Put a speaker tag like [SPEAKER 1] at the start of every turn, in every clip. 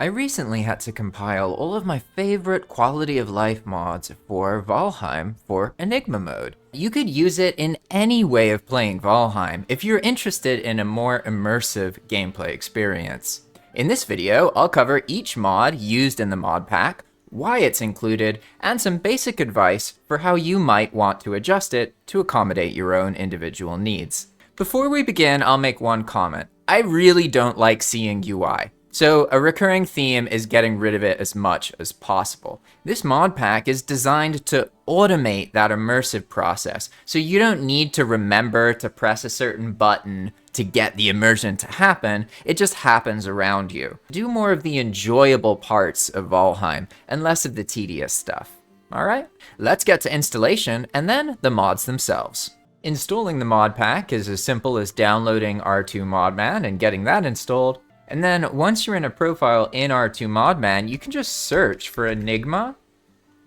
[SPEAKER 1] I recently had to compile all of my favorite quality of life mods for Valheim for Enigma Mode. You could use it in any way of playing Valheim if you're interested in a more immersive gameplay experience. In this video, I'll cover each mod used in the mod pack, why it's included, and some basic advice for how you might want to adjust it to accommodate your own individual needs. Before we begin, I'll make one comment. I really don't like seeing UI. So a recurring theme is getting rid of it as much as possible. This mod pack is designed to automate that immersive process, so you don't need to remember to press a certain button to get the immersion to happen. It just happens around you. Do more of the enjoyable parts of Valheim and less of the tedious stuff. Alright, let's get to installation and then the mods themselves. Installing the mod pack is as simple as downloading R2Modman and getting that installed. And then once you're in a profile in R2Modman, you can just search for Enigma,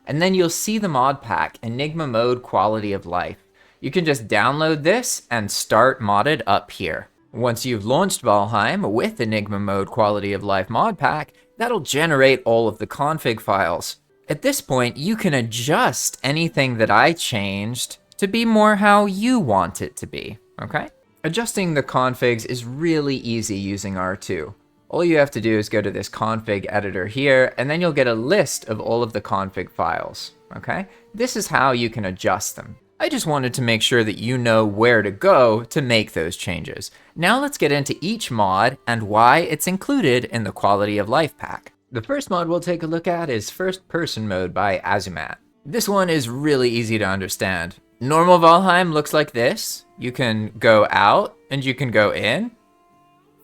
[SPEAKER 1] and then you'll see the mod pack, Enigma Mode Quality of Life. You can just download this and start modded up here. Once you've launched Valheim with Enigma Mode Quality of Life mod pack, that'll generate all of the config files. At this point, you can adjust anything that I changed to be more how you want it to be, okay? Adjusting the configs is really easy using R2. All you have to do is go to this config editor here, and then you'll get a list of all of the config files, okay? This is how you can adjust them. I just wanted to make sure that you know where to go to make those changes. Now let's get into each mod and why it's included in the Quality of Life pack. The first mod we'll take a look at is First Person Mode by Azumat. This one is really easy to understand. Normal Valheim looks like this. You can go out and you can go in.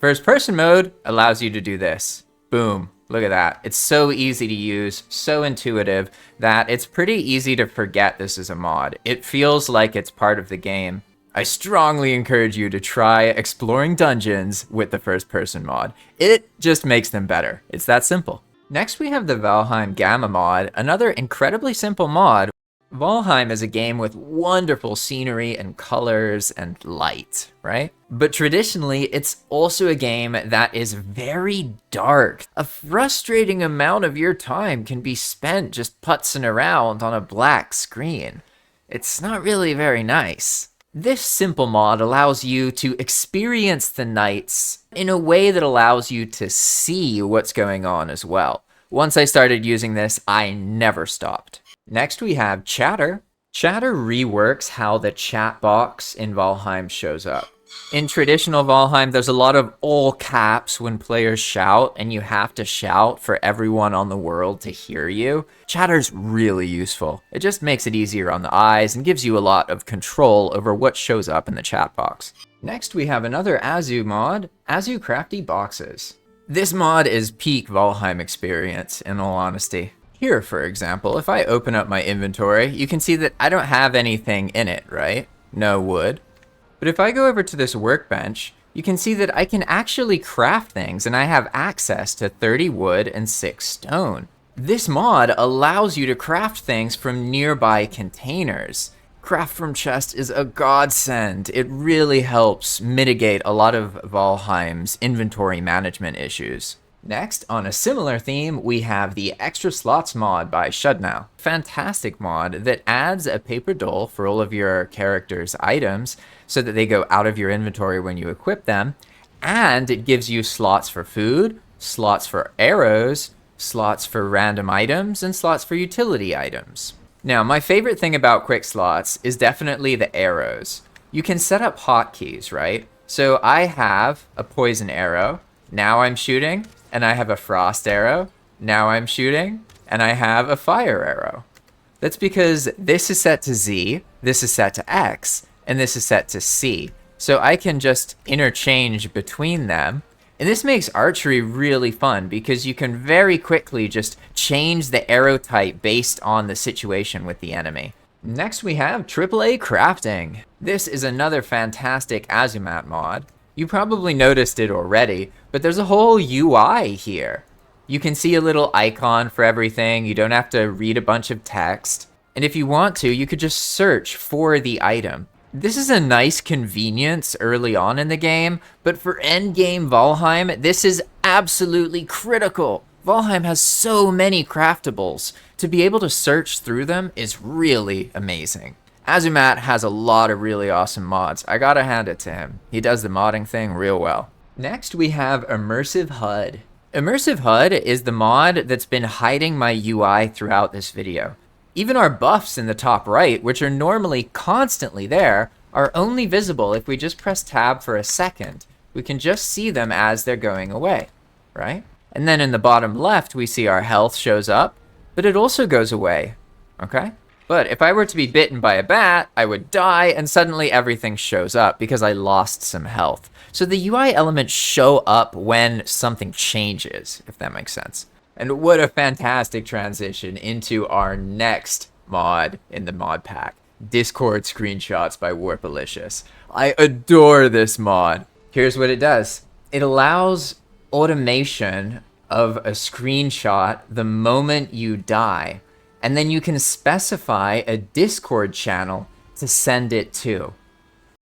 [SPEAKER 1] First person mode allows you to do this. Boom, look at that. It's so easy to use, so intuitive that it's pretty easy to forget this is a mod. It feels like it's part of the game. I strongly encourage you to try exploring dungeons with the first person mod. It just makes them better. It's that simple. Next we have the ValheimGammaMod, another incredibly simple mod. Valheim is a game with wonderful scenery and colors and light, right? But traditionally, it's also a game that is very dark. A frustrating amount of your time can be spent just putzing around on a black screen. It's not really very nice. This simple mod allows you to experience the nights in a way that allows you to see what's going on as well. Once I started using this, I never stopped. Next we have Chatter. Chatter reworks how the chat box in Valheim shows up. In traditional Valheim, there's a lot of all caps when players shout, and you have to shout for everyone on the world to hear you. Chatter's really useful. It just makes it easier on the eyes and gives you a lot of control over what shows up in the chat box. Next we have another Azu mod, AzuCraftyBoxes. This mod is peak Valheim experience, in all honesty. Here, for example, if I open up my inventory, you can see that I don't have anything in it, right? No wood. But if I go over to this workbench, you can see that I can actually craft things, and I have access to 30 wood and 6 stone. This mod allows you to craft things from nearby containers. Craft from chest is a godsend. It really helps mitigate a lot of Valheim's inventory management issues. Next, on a similar theme, we have the Extra Slots mod by Shudnal. Fantastic mod that adds a paper doll for all of your character's items so that they go out of your inventory when you equip them, and it gives you slots for food, slots for arrows, slots for random items, and slots for utility items. Now, my favorite thing about quick slots is definitely the arrows. You can set up hotkeys, right? So I have a poison arrow, now I'm shooting, and I have a frost arrow, now I'm shooting, and I have a fire arrow. That's because this is set to Z, this is set to X, and this is set to C. So I can just interchange between them. And this makes archery really fun because you can very quickly just change the arrow type based on the situation with the enemy. Next we have AAA Crafting. This is another fantastic Azumat mod. You probably noticed it already, but there's a whole UI here. You can see a little icon for everything. You don't have to read a bunch of text. And if you want to, you could just search for the item. This is a nice convenience early on in the game, but for endgame Valheim, this is absolutely critical. Valheim has so many craftables. To be able to search through them is really amazing. Azumat has a lot of really awesome mods. I gotta hand it to him. He does the modding thing real well. Next, we have ImmersiveHUD. ImmersiveHUD is the mod that's been hiding my UI throughout this video. Even our buffs in the top right, which are normally constantly there, are only visible if we just press tab for a second. We can just see them as they're going away, right? And then in the bottom left, we see our health shows up, but it also goes away, okay? But if I were to be bitten by a bat, I would die and suddenly everything shows up because I lost some health. So the UI elements show up when something changes, if that makes sense. And what a fantastic transition into our next mod in the mod pack, Discord Screenshots by Warpalicious. I adore this mod. Here's what it does. It allows automation of a screenshot the moment you die, and then you can specify a Discord channel to send it to.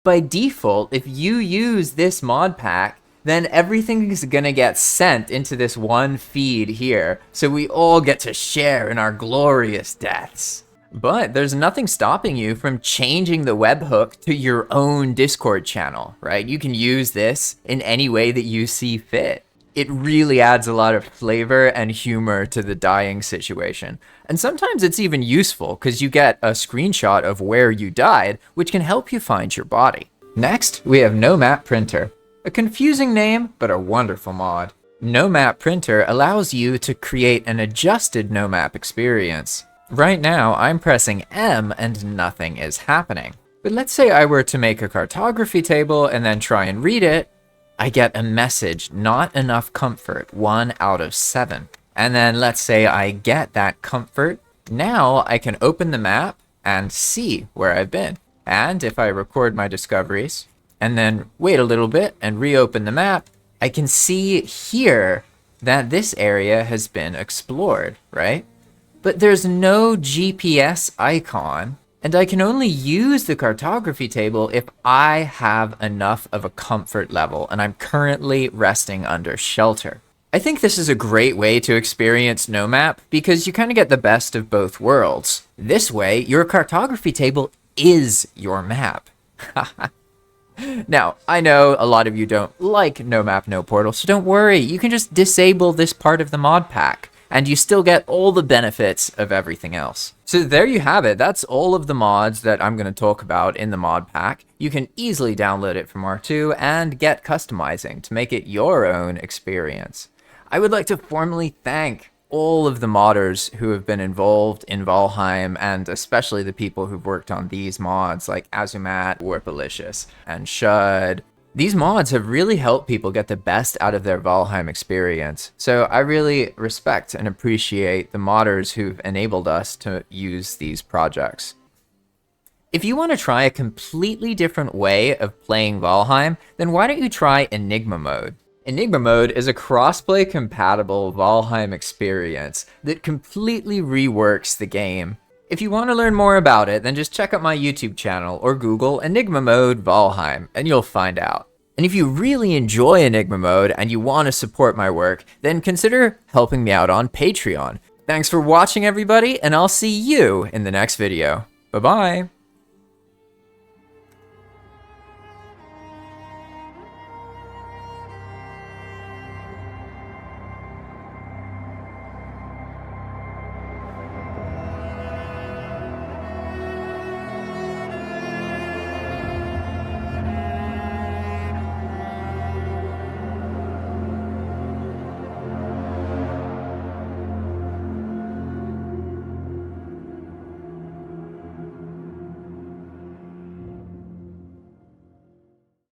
[SPEAKER 1] By default, if you use this mod pack, then everything is gonna get sent into this one feed here, so we all get to share in our glorious deaths. But there's nothing stopping you from changing the webhook to your own Discord channel, right? You can use this in any way that you see fit. It really adds a lot of flavor and humor to the dying situation. And sometimes it's even useful because you get a screenshot of where you died, which can help you find your body. Next, we have Nomap Printer. A confusing name, but a wonderful mod. Nomap Printer allows you to create an adjusted nomap experience. Right now, I'm pressing M and nothing is happening. But let's say I were to make a cartography table and then try and read it, I get a message, not enough comfort, 1 out of 7. And then let's say I get that comfort. Now I can open the map and see where I've been. And if I record my discoveries and then wait a little bit and reopen the map, I can see here that this area has been explored, right? But there's no GPS icon, and I can only use the cartography table if I have enough of a comfort level, and I'm currently resting under shelter. I think this is a great way to experience Nomap because you kind of get the best of both worlds. This way, your cartography table is your map. Now, I know a lot of you don't like No Map, No Portal, so don't worry. You can just disable this part of the mod pack, and you still get all the benefits of everything else. So there you have it. That's all of the mods that I'm going to talk about in the mod pack. You can easily download it from R2 and get customizing to make it your own experience. I would like to formally thank all of the modders who have been involved in Valheim, and especially the people who've worked on these mods like Azumat, Warpalicious, and Shud. These mods have really helped people get the best out of their Valheim experience, so I really respect and appreciate the modders who've enabled us to use these projects. If you want to try a completely different way of playing Valheim, then why don't you try Enigma Mode? Enigma Mode is a crossplay compatible Valheim experience that completely reworks the game. If you want to learn more about it, then just check out my YouTube channel or Google Enigma Mode Valheim and you'll find out. And if you really enjoy Enigma Mode and you want to support my work, then consider helping me out on Patreon. Thanks for watching everybody, and I'll see you in the next video. Bye-bye.